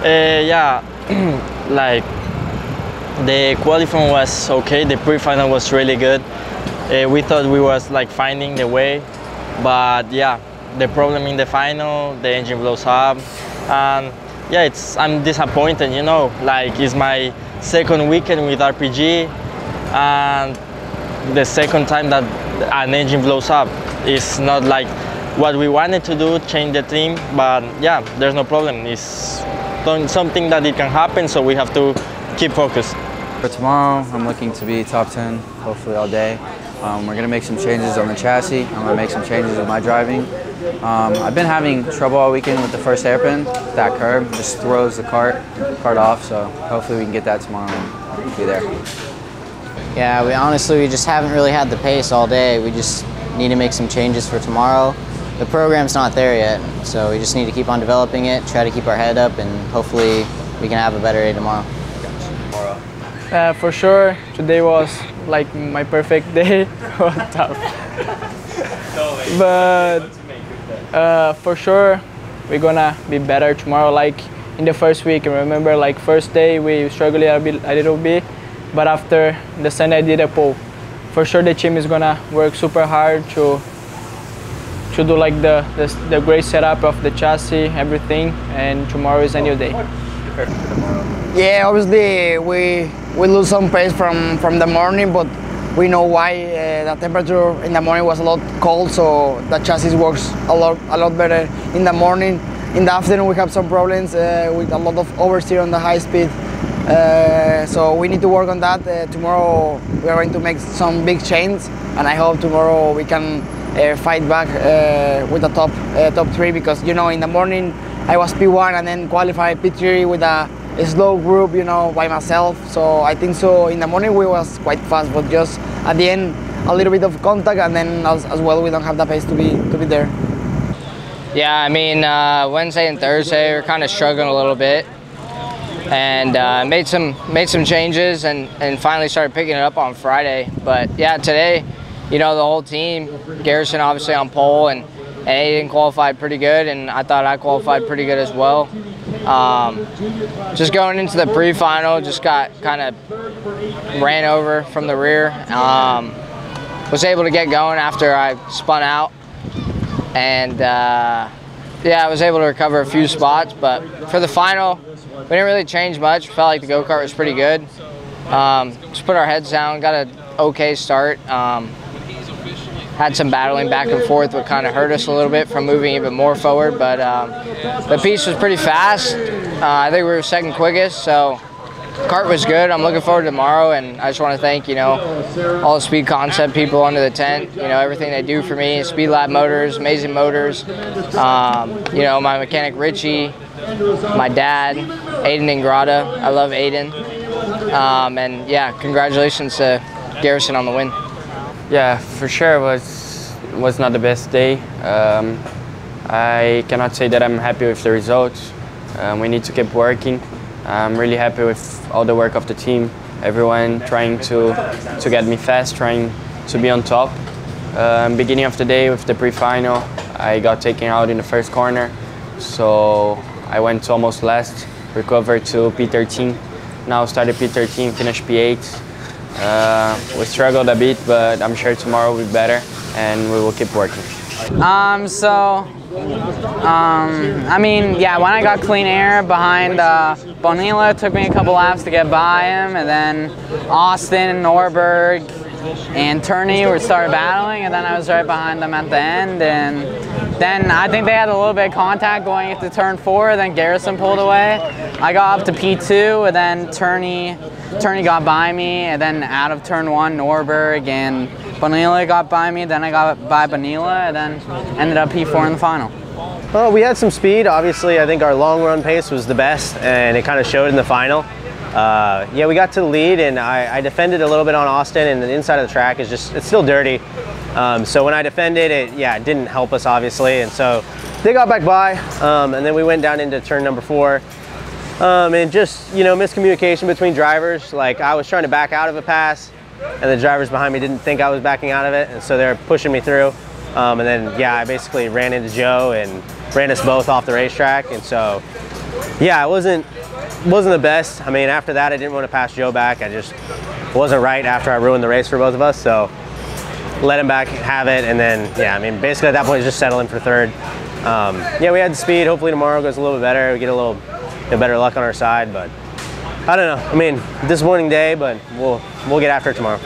Yeah, like the qualifying was okay. The pre-final was really good. We thought we was like finding the way, but yeah, the problem in the final, the engine blows up, and yeah, I'm disappointed. You know, like it's my second weekend with RPG, and the second time that an engine blows up. It's not like what we wanted to do, change the team, but yeah, there's no problem. It's something that it can happen, so we have to keep focused. For tomorrow, I'm looking to be top 10, hopefully all day. We're going to make some changes on the chassis. I'm going to make some changes with my driving. I've been having trouble all weekend with the first hairpin. That curb just throws the cart off, so hopefully we can get that tomorrow and be there. Yeah, we just haven't really had the pace all day. We just need to make some changes for tomorrow. The program's not there yet, so we just need to keep on developing it, try to keep our head up, and hopefully we can have a better day tomorrow. For sure, today was like my perfect day. Tough. But for sure, we're gonna be better tomorrow. Like in the first week, remember, like first day we struggled a little bit, but after the Sunday I did a pole. For sure, the team is gonna work super hard to do like the great setup of the chassis, everything, and tomorrow is a new day. Yeah, obviously we lose some pace from the morning, but we know why. The temperature in the morning was a lot cold, so the chassis works a lot better in the morning. In the afternoon we have some problems with a lot of oversteer on the high speed. So we need to work on that. Tomorrow we are going to make some big changes, and I hope tomorrow we can fight back with the top 3, because you know in the morning I was P1 and then qualified P3 with a slow group, you know, by myself. So I think so in the morning we was quite fast, but just at the end a little bit of contact, and then as well we don't have the pace to be there. Yeah, I mean Wednesday and Thursday we're kind of struggling a little bit, and made some changes and finally started picking it up on Friday. But yeah, today, you know, the whole team, Garrison obviously on pole, and Aiden qualified pretty good, and I thought I qualified pretty good as well. Just going into the pre-final, just got kind of ran over from the rear. Was able to get going after I spun out, and yeah, I was able to recover a few spots. But for the final, we didn't really change much. Felt like the go-kart was pretty good. Just put our heads down, got an okay start. Had some battling back and forth, what kind of hurt us a little bit from moving even more forward, but the piece was pretty fast. I think we were second quickest, so kart was good. I'm looking forward to tomorrow, and I just want to thank, you know, all the Speed Concept people under the tent, you know, everything they do for me. Speed Lab Motors, amazing motors, you know, my mechanic Richie, my dad, Aiden Ingrata. I love Aiden. And yeah, congratulations to Garrison on the win. Yeah, for sure it was not the best day. I cannot say that I'm happy with the results. We need to keep working. I'm really happy with all the work of the team, everyone trying to get me fast, trying to be on top. Beginning of the day with the pre-final, I got taken out in the first corner, so I went to almost last, recovered to P13. Now started P13, finished P8. We struggled a bit, but I'm sure tomorrow will be better, and we will keep working. I mean, yeah, when I got clean air behind Bonilla, it took me a couple laps to get by him, and then Austin, Norberg, and Turney started battling, and then I was right behind them at the end, and then I think they had a little bit of contact going into turn 4, then Garrison pulled away. I got up to P2, and then Turney got by me, and then out of turn 1, Norberg and Bonilla got by me, then I got by Bonilla, and then ended up P4 in the final. Well, we had some speed. Obviously, I think our long run pace was the best, and it kind of showed in the final. Yeah, we got to the lead, and I defended a little bit on Austin, and the inside of the track is it's still dirty. So when I defended it, yeah, it didn't help us obviously, and so they got back by, and then we went down into turn number 4. And just, you know, miscommunication between drivers. Like, I was trying to back out of a pass, and the drivers behind me didn't think I was backing out of it, and so they're pushing me through. And then, yeah, I basically ran into Joe and ran us both off the racetrack, and so Yeah, it wasn't the best. I mean, after that, I didn't want to pass Joe back. I just wasn't right after I ruined the race for both of us. So let him back have it, and then yeah, I mean, basically at that point, just settling for third. Yeah, we had the speed. Hopefully tomorrow goes a little bit better. We get a little better luck on our side, but I don't know. I mean, disappointing day, but we'll get after it tomorrow.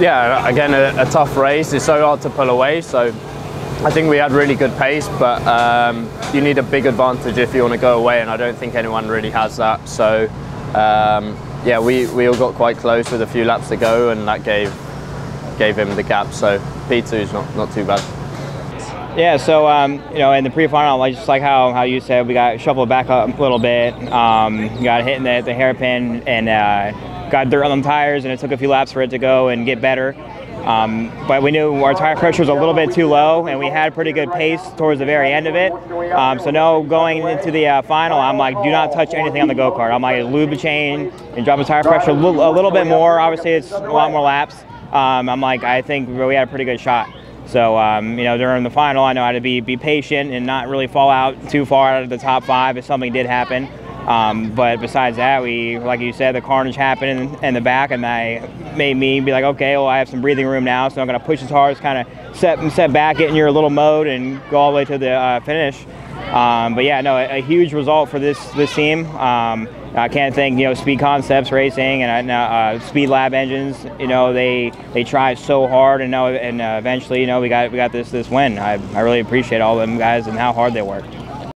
Yeah, again, a tough race. It's so hard to pull away. So I think we had really good pace, but you need a big advantage if you want to go away, and I don't think anyone really has that. So yeah, we all got quite close with a few laps to go, and that gave him the gap. So P2 is not too bad. Yeah, so you know, in the pre-final, just like how you said, we got shuffled back up a little bit, got hit in the hairpin, and got dirt on the tires, and it took a few laps for it to go and get better. But we knew our tire pressure was a little bit too low, and we had pretty good pace towards the very end of it. So no, going into the final, I'm like, do not touch anything on the go-kart. I'm like, lube the chain and drop the tire pressure a little bit more. Obviously, it's a lot more laps. I'm like, I think we had a pretty good shot. So, you know, during the final, I know how to be patient and not really fall out too far out of the top 5 if something did happen. But besides that, like you said, the carnage happened in the back, and that made me be like, okay, well, I have some breathing room now, so I'm going to push as hard as kind of set back, get in your little mode, and go all the way to the finish. But yeah, no, a huge result for this team. I can't thank, you know, Speed Concepts Racing and Speed Lab Engines. You know, they tried so hard, and eventually, you know, we got this win. I really appreciate all them guys and how hard they worked.